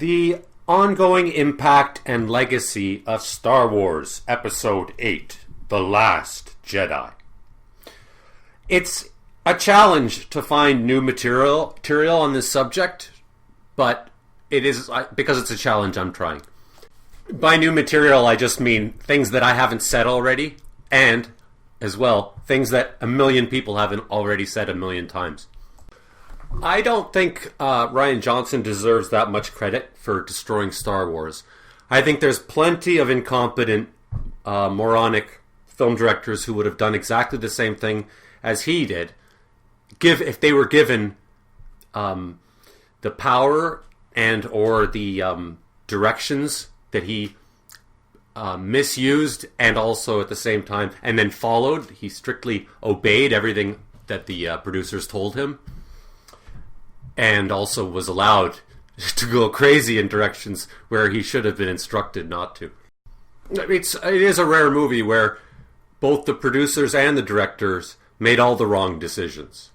The ongoing impact and legacy of Star Wars Episode 8, The Last Jedi. It's a challenge to find new material on this subject, but it is, because it's a challenge, I'm trying. By new material, I just mean things that I haven't said already, and, as well, things that a million people haven't already said a million times. I don't think Rian Johnson deserves that much credit for destroying Star Wars. I think there's plenty of incompetent, moronic film directors who would have done exactly the same thing as he did, if they were given the power and or the directions that he misused, and also at the same time, and then followed. He strictly obeyed everything that the producers told him, and also was allowed to go crazy in directions where he should have been instructed not to. It is a rare movie where both the producers and the directors made all the wrong decisions.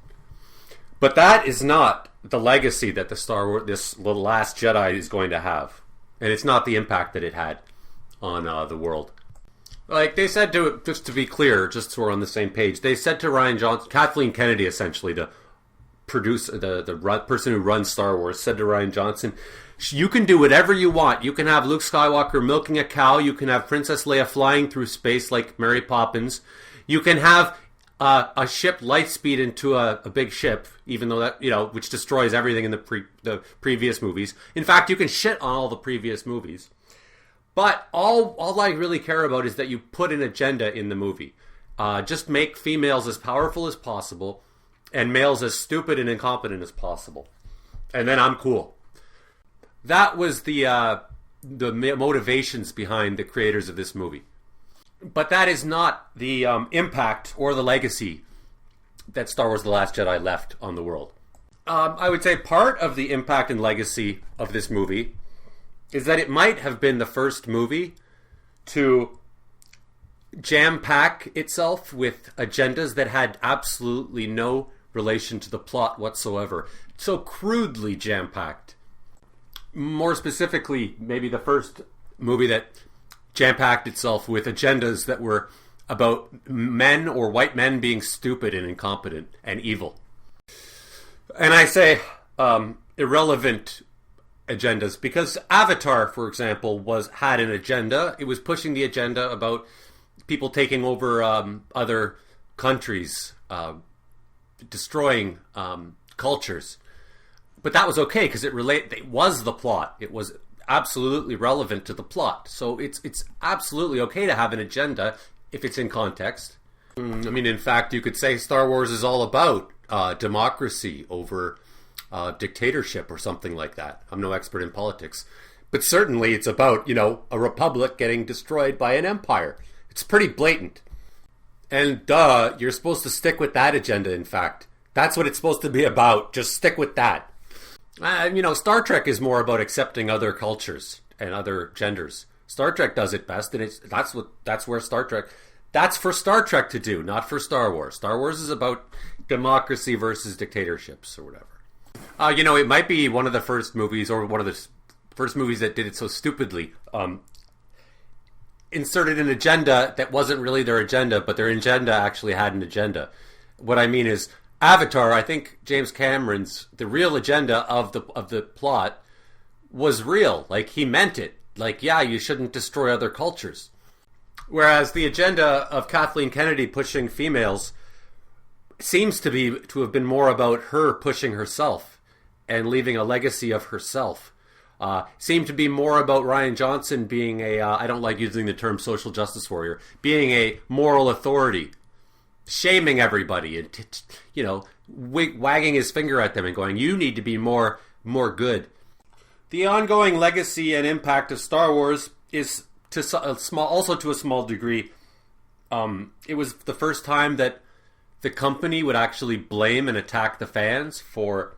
But that is not the legacy that the Last Jedi is going to have. And it's not the impact that it had on the world. Like they said to, just to be clear, just so we're on the same page, they said to Rian Johnson, Kathleen Kennedy essentially, the producer, the person who runs Star Wars, said to Rian Johnson, you can do whatever you want. You can have Luke Skywalker milking a cow. You can have Princess Leia flying through space like Mary Poppins. You can have a ship light speed into a big ship, even though that, which destroys everything in the previous movies. In fact, you can shit on all the previous movies. But all I really care about is that you put an agenda in the movie. Just make females as powerful as possible and males as stupid and incompetent as possible. And then I'm cool. That was the motivations behind the creators of this movie. But that is not the impact or the legacy that Star Wars The Last Jedi left on the world. I would say part of the impact and legacy of this movie is that it might have been the first movie to jam-pack itself with agendas that had absolutely no relation to the plot whatsoever. So crudely jam-packed. More specifically, maybe the first movie that jam-packed itself with agendas that were about men or white men being stupid and incompetent and evil. And I say irrelevant agendas because Avatar, for example, had an agenda. It was pushing the agenda about people taking over other countries, destroying cultures. But that was okay because it was the plot. It was absolutely relevant to the plot. So it's absolutely okay to have an agenda if it's in context. I mean, in fact, you could say Star Wars is all about democracy over dictatorship or something like that. I'm no expert in politics. But certainly it's about, a republic getting destroyed by an empire. It's pretty blatant. And you're supposed to stick with that agenda, in fact. That's what it's supposed to be about. Just stick with that. Star Trek is more about accepting other cultures and other genders. Star Trek does it best, and that's where Star Trek. That's for Star Trek to do, not for Star Wars. Star Wars is about democracy versus dictatorships or whatever. It might be one of the first movies, or one of the first movies that did it so stupidly. Inserted an agenda that wasn't really their agenda, but their agenda actually had an agenda. What I mean is, Avatar, I think James Cameron's, the real agenda of the plot was real. Like, he meant it. Like, yeah, you shouldn't destroy other cultures. Whereas the agenda of Kathleen Kennedy pushing females seems to have been more about her pushing herself and leaving a legacy of herself. Seemed to be more about Rian Johnson being I don't like using the term social justice warrior, being a moral authority, shaming everybody and, wagging his finger at them and going, you need to be more good. The ongoing legacy and impact of Star Wars is also to a small degree. It was the first time that the company would actually blame and attack the fans for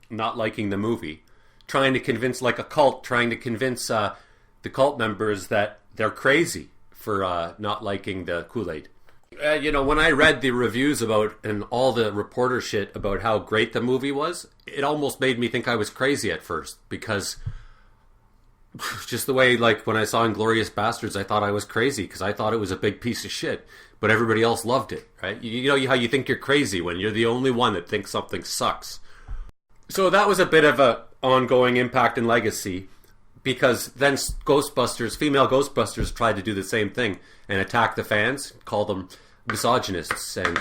not liking the movie. Trying to convince, like a cult, the cult members that they're crazy for not liking the Kool-Aid. When I read the reviews about and all the reporter shit about how great the movie was, it almost made me think I was crazy at first, because Just the way, like, when I saw Inglourious Bastards, I thought I was crazy because I thought it was a big piece of shit, but everybody else loved it, right? You know how you think you're crazy when you're the only one that thinks something sucks. So that was a bit of a ongoing impact and legacy, because then female Ghostbusters tried to do the same thing and attack the fans, call them misogynists, and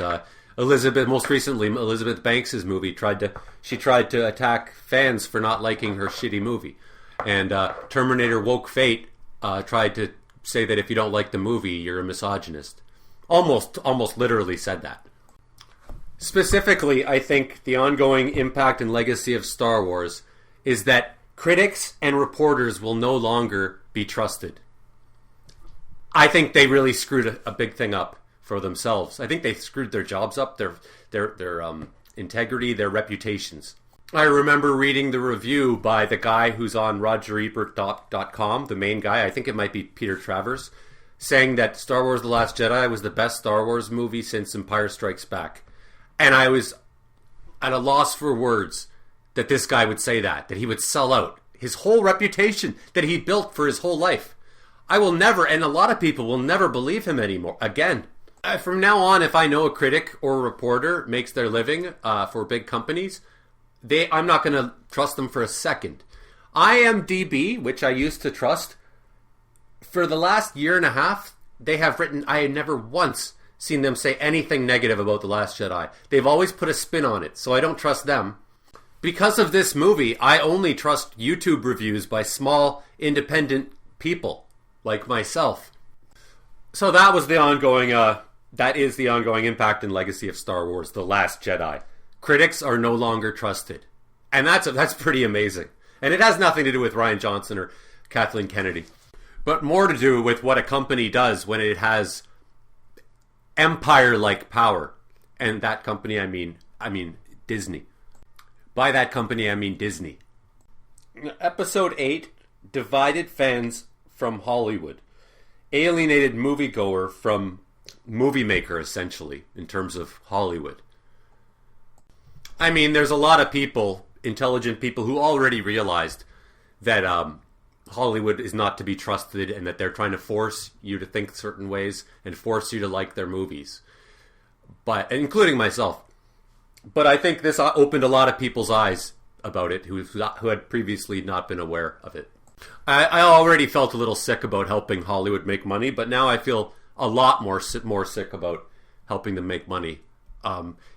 most recently, Elizabeth Banks' movie tried to attack fans for not liking her shitty movie. And Terminator Woke Fate tried to say that if you don't like the movie, you're a misogynist. Almost literally said that. Specifically, I think the ongoing impact and legacy of Star Wars is that critics and reporters will no longer be trusted. I think they really screwed a big thing up for themselves. I think they screwed their jobs up, their integrity, their reputations. I remember reading the review by the guy who's on RogerEbert.com, the main guy, I think it might be Peter Travers, saying that Star Wars The Last Jedi was the best Star Wars movie since Empire Strikes Back. And I was at a loss for words that this guy would say that he would sell out his whole reputation that he built for his whole life. I will never, and a lot of people will never believe him anymore, again. From now on, if I know a critic or a reporter makes their living for big companies, I'm not going to trust them for a second. IMDb, which I used to trust, for the last year and a half, they have written, I had never once seen them say anything negative about The Last Jedi. They've always put a spin on it, so I don't trust them. Because of this movie, I only trust YouTube reviews by small, independent people, like myself. So that was the ongoing, that is the ongoing impact and legacy of Star Wars, The Last Jedi. Critics are no longer trusted. And that's pretty amazing. And it has nothing to do with Rian Johnson or Kathleen Kennedy, but more to do with what a company does when it has empire-like power. And that company, I mean Disney. By that company, I mean Disney. Episode 8, divided fans from Hollywood. Alienated moviegoer from movie maker, essentially, in terms of Hollywood. I mean, there's a lot of people, intelligent people, who already realized that Hollywood is not to be trusted and that they're trying to force you to think certain ways and force you to like their movies. But, including myself. But I think this opened a lot of people's eyes about it who had previously not been aware of it. I already felt a little sick about helping Hollywood make money, but now I feel a lot more sick about helping them make money.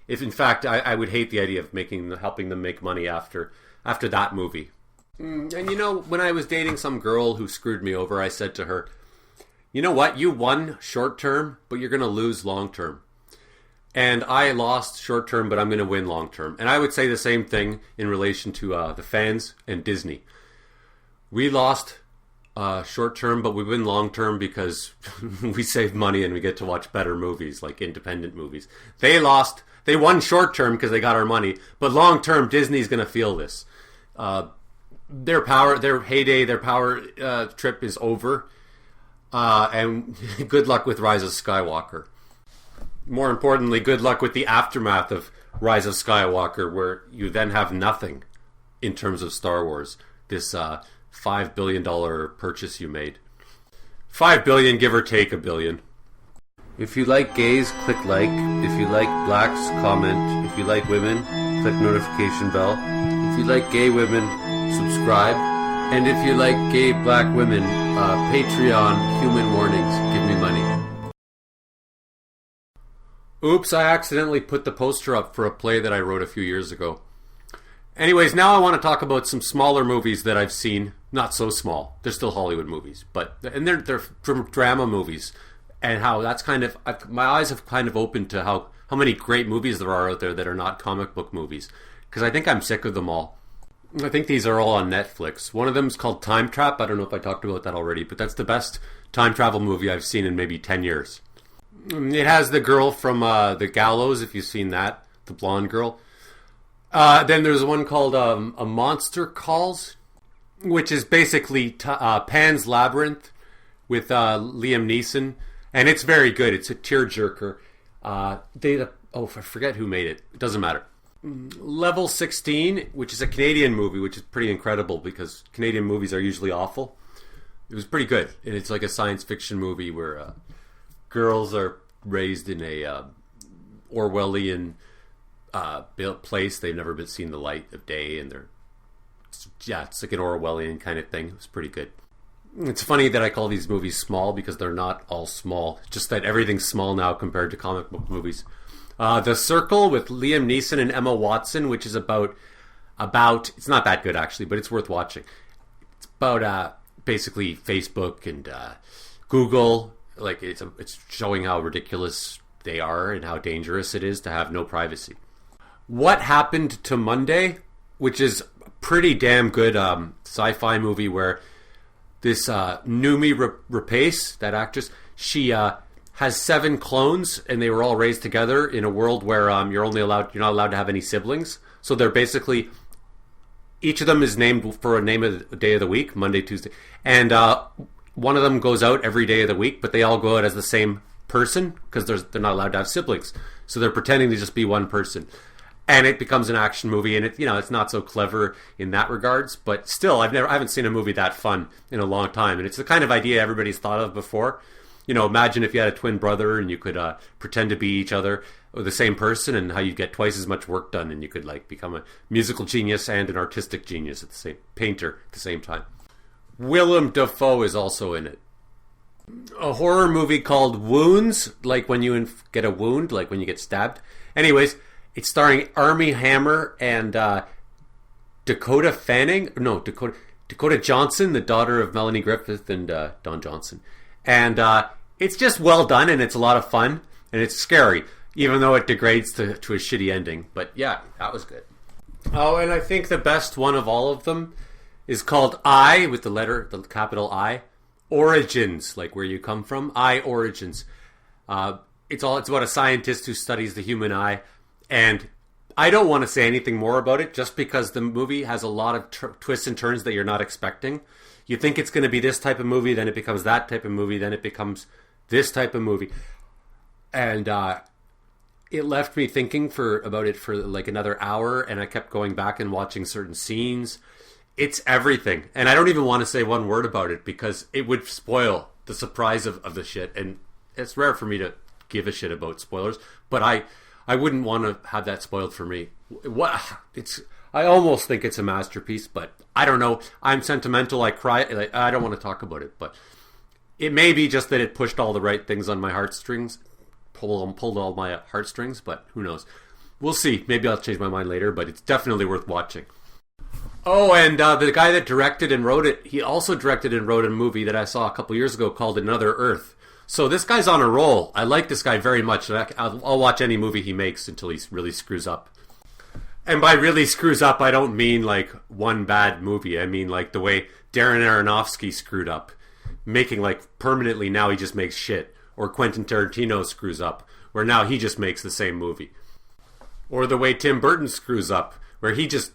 If in fact I would hate the idea of helping them make money after that movie. And you know, when I was dating some girl who screwed me over, I said to her, you know what, you won short term, but you're going to lose long term. And I lost short term, but I'm going to win long term. And I would say the same thing in relation to the fans and Disney. We lost short term, but we win long term because we save money and we get to watch better movies, like independent movies. They won short term because they got our money, but long term, Disney's going to feel this. Their power trip is over, and good luck with Rise of Skywalker. More importantly, good luck with the aftermath of Rise of Skywalker, where you then have nothing in terms of Star Wars. This $5 billion purchase you made. $5 billion, give or take $1 billion. If you like gays, click like. If you like blacks, comment. If you like women, click notification bell. If you like gay women, subscribe. And if you like gay black women, Patreon, Human Warnings, give me money. Oops, I accidentally put the poster up for a play that I wrote a few years ago. Anyways, now I want to talk about some smaller movies that I've seen. Not so small. They're still Hollywood movies, and they're drama movies. And how that's my eyes have kind of opened to how many great movies there are out there that are not comic book movies. Because I think I'm sick of them all. I think these are all on Netflix. One of them is called Time Trap. I don't know if I talked about that already, but that's the best time travel movie I've seen in maybe 10 years. It has the girl from The Gallows, if you've seen that, the blonde girl. Then there's one called A Monster Calls, which is basically Pan's Labyrinth with Liam Neeson. And it's very good. It's a tearjerker. I forget who made it. It doesn't matter. Level 16, which is a Canadian movie, which is pretty incredible because Canadian movies are usually awful. It was pretty good, and it's like a science fiction movie where girls are raised in a Orwellian built place. They've never been seen the light of day, and it's like an Orwellian kind of thing. It was pretty good. It's funny that I call these movies small because they're not all small. Just that everything's small now compared to comic book movies. The Circle with Liam Neeson and Emma Watson, which is about it's not that good actually, but it's worth watching. It's about basically Facebook and Google. Like it's showing how ridiculous they are and how dangerous it is to have no privacy. What Happened to Monday, which is a pretty damn good sci-fi movie where this Noomi Rapace, that actress, she has 7 clones, and they were all raised together in a world where you're not allowed to have any siblings. So they're basically, each of them is named for a name of the day of the week, Monday, Tuesday, and one of them goes out every day of the week, but they all go out as the same person because they're not allowed to have siblings. So they're pretending to just be one person. And it becomes an action movie, and it's not so clever in that regards, but still, I haven't seen a movie that fun in a long time, and it's the kind of idea everybody's thought of before. Imagine if you had a twin brother and you could pretend to be each other or the same person, and how you'd get twice as much work done, and you could become a musical genius and an artistic genius at the same painter at the same time. Willem Dafoe is also in it. A horror movie called Wounds, like when you get a wound, like when you get stabbed. Anyways. It's starring Armie Hammer and Dakota Johnson, the daughter of Melanie Griffith and Don Johnson. And it's just well done, and it's a lot of fun, and it's scary, even though it degrades to a shitty ending. But yeah, that was good. Oh, and I think the best one of all of them is called I, with the capital I, Origins, like where you come from. I, Origins. It's about a scientist who studies the human eye. And I don't want to say anything more about it just because the movie has a lot of twists and turns that you're not expecting. You think it's going to be this type of movie, then it becomes that type of movie, then it becomes this type of movie. And it left me thinking about it for like another hour, and I kept going back and watching certain scenes. It's everything. And I don't even want to say one word about it because it would spoil the surprise of the shit. And it's rare for me to give a shit about spoilers, but I wouldn't want to have that spoiled for me. I almost think it's a masterpiece, but I don't know. I'm sentimental. I cry. I don't want to talk about it, but it may be just that it pushed all the right things on my heartstrings, pulled all my heartstrings, but who knows? We'll see. Maybe I'll change my mind later, but it's definitely worth watching. Oh, and the guy that directed and wrote it, he also directed and wrote a movie that I saw a couple years ago called Another Earth. So this guy's on a roll. I like this guy very much. I'll watch any movie he makes until he really screws up. And by really screws up, I don't mean like one bad movie. I mean like the way Darren Aronofsky screwed up. Making like permanently now he just makes shit. Or Quentin Tarantino screws up, where now he just makes the same movie. Or the way Tim Burton screws up, where he just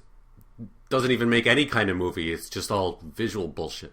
doesn't even make any kind of movie. It's just all visual bullshit.